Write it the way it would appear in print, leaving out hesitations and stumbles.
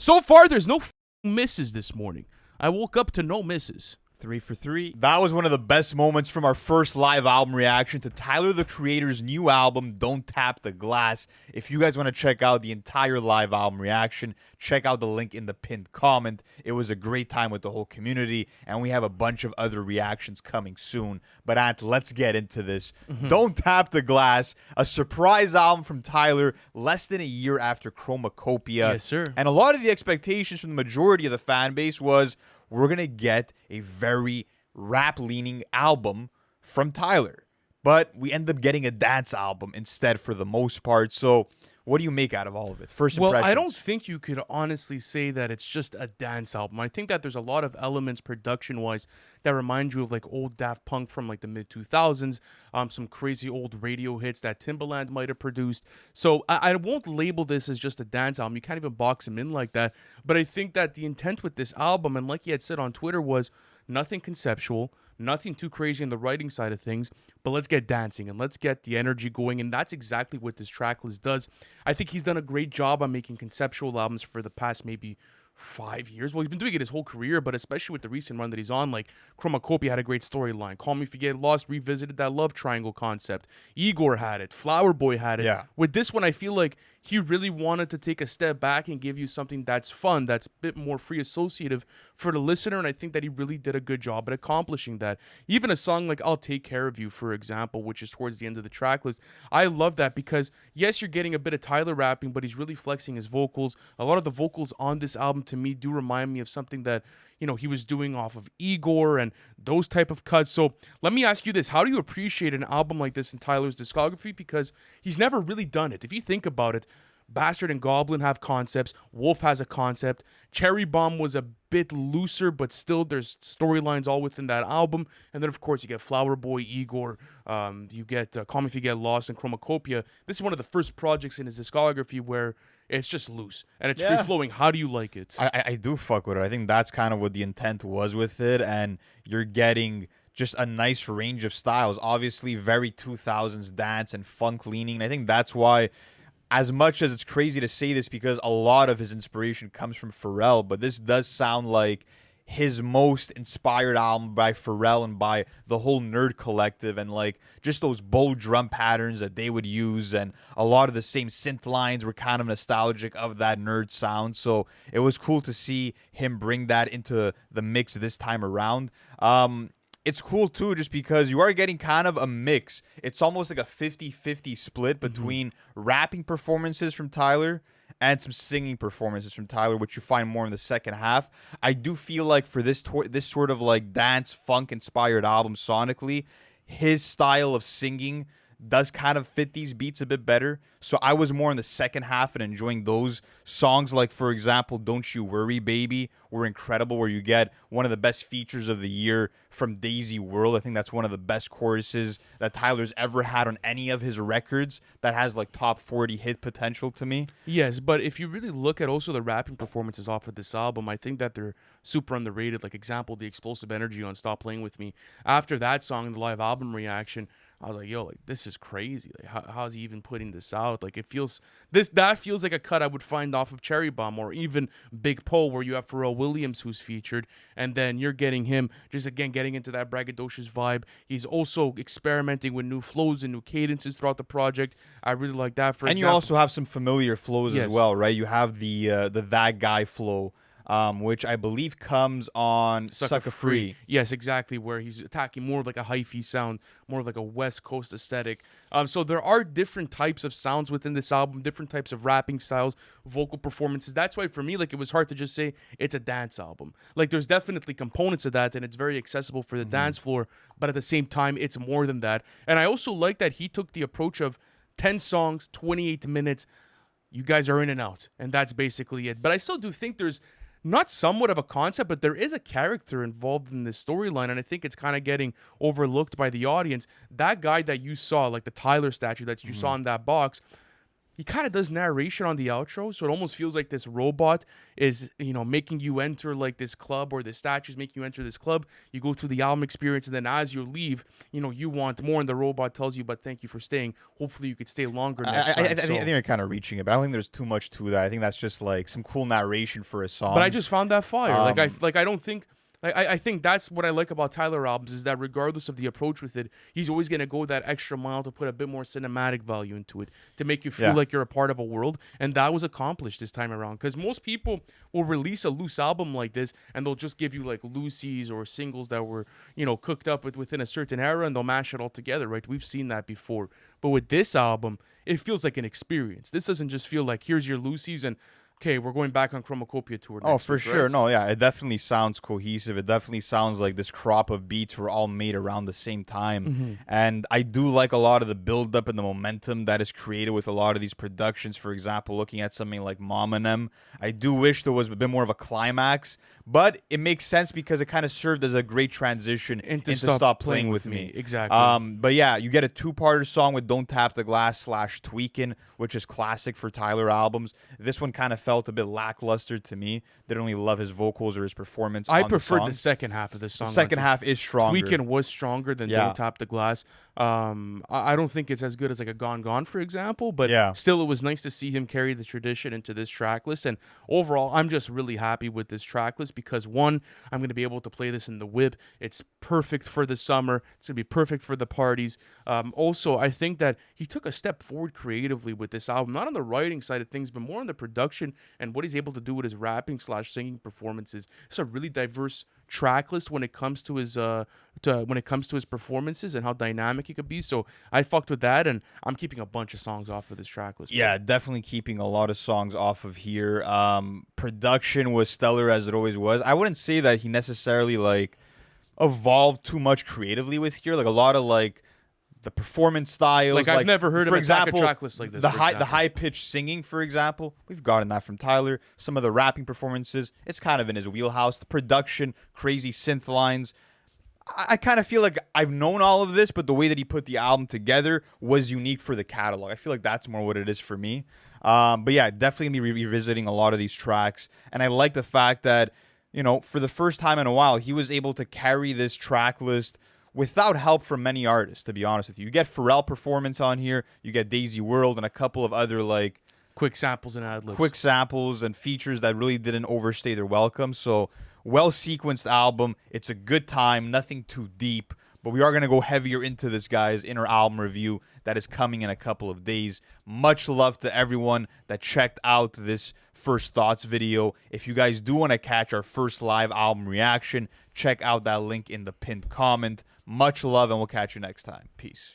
So far, there's no misses this morning. I woke up to no misses. 3 for 3. That was one of the best moments from our first live album reaction to Tyler, the Creator's new album, Don't Tap the Glass. If you guys want to check out the entire live album reaction, check out the link in the pinned comment. It was a great time with the whole community, and we have a bunch of other reactions coming soon. But Ant, let's get into this. Don't Tap the Glass, a surprise album from Tyler less than a year after Chromacopia. Yes, sir. And a lot of the expectations from the majority of the fan base was, we're going to get a very rap-leaning album from Tyler. But we end up getting a dance album instead for the most part. So what do you make out of all of it? First impressions. Well, I don't think you could honestly say that it's just a dance album. I think that there's a lot of elements production-wise that remind you of like old Daft Punk from like the mid-2000s, some crazy old radio hits that Timbaland might have produced. So I won't label this as just a dance album. You can't even box him in like that. But I think that the intent with this album, and like he had said on Twitter, was nothing conceptual, nothing too crazy in the writing side of things, but let's get dancing and let's get the energy going, and that's exactly what this tracklist does. I think he's done a great job on making conceptual albums for the past maybe 5 years. Well, he's been doing it his whole career, but especially with the recent run that he's on, like Chromacopia had a great storyline. Call Me If You Get Lost revisited that love triangle concept. Igor had it. Flower Boy had it. Yeah. With this one, I feel like he really wanted to take a step back and give you something that's fun, that's a bit more free associative for the listener, and I think that he really did a good job at accomplishing that. Even a song like I'll Take Care of You, for example, which is towards the end of the track list, I love that because, yes, you're getting a bit of Tyler rapping, but he's really flexing his vocals. A lot of the vocals on this album, to me, do remind me of something that, you know, he was doing off of Igor and those type of cuts. So let me ask you this. How do you appreciate an album like this in Tyler's discography? Because he's never really done it. If you think about it, Bastard and Goblin have concepts. Wolf has a concept. Cherry Bomb was a bit looser, but still there's storylines all within that album. And then, of course, you get Flower Boy, Igor. You get Call Me If You Get Lost and Chromacopia. This is one of the first projects in his discography where it's just loose and it's free-flowing. How do you like it? I do fuck with it. I think that's kind of what the intent was with it, and you're getting just a nice range of styles. Obviously, very 2000s dance and funk leaning. And I think that's why, as much as it's crazy to say this because a lot of his inspiration comes from Pharrell, but this does sound like his most inspired album by Pharrell and by the whole Nerd Collective, and like just those bow drum patterns that they would use, and a lot of the same synth lines were kind of nostalgic of that nerd sound. So it was cool to see him bring that into the mix this time around. It's cool too just because you are getting kind of a mix. It's almost like a 50-50 split between rapping performances from Tyler and some singing performances from Tyler, which you find more in the second half. I do feel like for this sort of like dance funk inspired album sonically, his style of singing does kind of fit these beats a bit better. So I was more in the second half and enjoying those songs, like, for example, Don't You Worry Baby were incredible, where you get one of the best features of the year from Daisy World. I think that's one of the best choruses that Tyler's ever had on any of his records that has like top 40 hit potential to me. Yes, but if you really look at also the rapping performances off of this album, I think that they're super underrated. Like, example, the explosive energy on Stop Playing With Me. After that song, the live album reaction, I was like, yo, like, this is crazy. Like, how's he even putting this out? Like, that feels like a cut I would find off of Cherry Bomb or even Big Poe, where you have Pharrell Williams who's featured, and then you're getting him just again getting into that braggadocious vibe. He's also experimenting with new flows and new cadences throughout the project. I really like that. For and example, you also have some familiar flows Yes. as well, right? You have the that guy flow, which I believe comes on Sucka Free. Yes, exactly, where he's attacking more of like a hyphy sound, more of like a West Coast aesthetic. So there are different types of sounds within this album, different types of rapping styles, vocal performances. That's why for me, like, it was hard to just say it's a dance album. Like, there's definitely components of that, and it's very accessible for the dance floor, but at the same time, it's more than that. And I also like that he took the approach of 10 songs, 28 minutes, you guys are in and out, and that's basically it. But I still do think there's not somewhat of a concept, but there is a character involved in this storyline, and I think it's kind of getting overlooked by the audience. That guy that you saw, like the Tyler statue that you saw in that box, he kind of does narration on the outro, so it almost feels like this robot is, making you enter like this club, or the statues making you enter this club. You go through the album experience, and then as you leave, you want more, and the robot tells you, "But thank you for staying. Hopefully, you could stay longer next time." I think you're kind of reaching it, but I don't think there's too much to that. I think that's just like some cool narration for a song. But I just found that fire. Um, I don't think. I think that's what I like about Tyler albums, is that regardless of the approach with it, he's always going to go that extra mile to put a bit more cinematic value into it, to make you feel Yeah. like you're a part of a world. And that was accomplished this time around, because most people will release a loose album like this, and they'll just give you like loosies or singles that were, cooked up within a certain era, and they'll mash it all together, right? We've seen that before. But with this album, it feels like an experience. This doesn't just feel like, here's your loosies and okay, we're going back on Chromacopia tour. Oh, Next for week, sure. right? No, yeah, it definitely sounds cohesive. It definitely sounds like this crop of beats were all made around the same time. Mm-hmm. And I do like a lot of the build-up and the momentum that is created with a lot of these productions. For example, looking at something like Mom and Them, I do wish there was a bit more of a climax, but it makes sense because it kind of served as a great transition into Stop Playing With Me. Exactly. But yeah, you get a two-parter song with Don't Tap the Glass / Tweakin', which is classic for Tyler albums. This one kind of felt a bit lackluster to me. Didn't really love his vocals or his performance. I on preferred the the second half of the song. The second half is stronger. Weekend was stronger than Yeah. Don't Tap the Glass. I don't think it's as good as like a Gone Gone, for example, but Yeah. still, it was nice to see him carry the tradition into this track list. And overall, I'm just really happy with this track list because, one, I'm going to be able to play this in the whip. It's perfect for the summer. It's going to be perfect for the parties. Also, I think that he took a step forward creatively with this album, not on the writing side of things, but more on the production and what he's able to do with his rapping / singing performances. It's a really diverse track list when it comes to his performances and how dynamic he could be. So I fucked with that, and I'm keeping a bunch of songs off of this track list. Yeah, definitely keeping a lot of songs off of here. Production was stellar as it always was. I wouldn't say that he necessarily like evolved too much creatively with here. Like a lot of like the performance styles. Like I've never heard for him attack example, a track list like this. The for high example. pitched singing, for example, we've gotten that from Tyler. Some of the rapping performances, it's kind of in his wheelhouse. The production, crazy synth lines. I kind of feel like I've known all of this, but the way that he put the album together was unique for the catalog. I feel like that's more what it is for me. But yeah, definitely be revisiting a lot of these tracks. And I like the fact that, for the first time in a while, he was able to carry this track list without help from many artists, to be honest with you. You get Pharrell performance on here, you get Daisy World, and a couple of other like quick samples and ad-libs. quick samples and features that really didn't overstay their welcome. So well-sequenced album. It's a good time, nothing too deep. But we are going to go heavier into this, guys, in our album review that is coming in a couple of days. Much love to everyone that checked out this First Thoughts video. If you guys do want to catch our first live album reaction, check out that link in the pinned comment. Much love, and we'll catch you next time. Peace.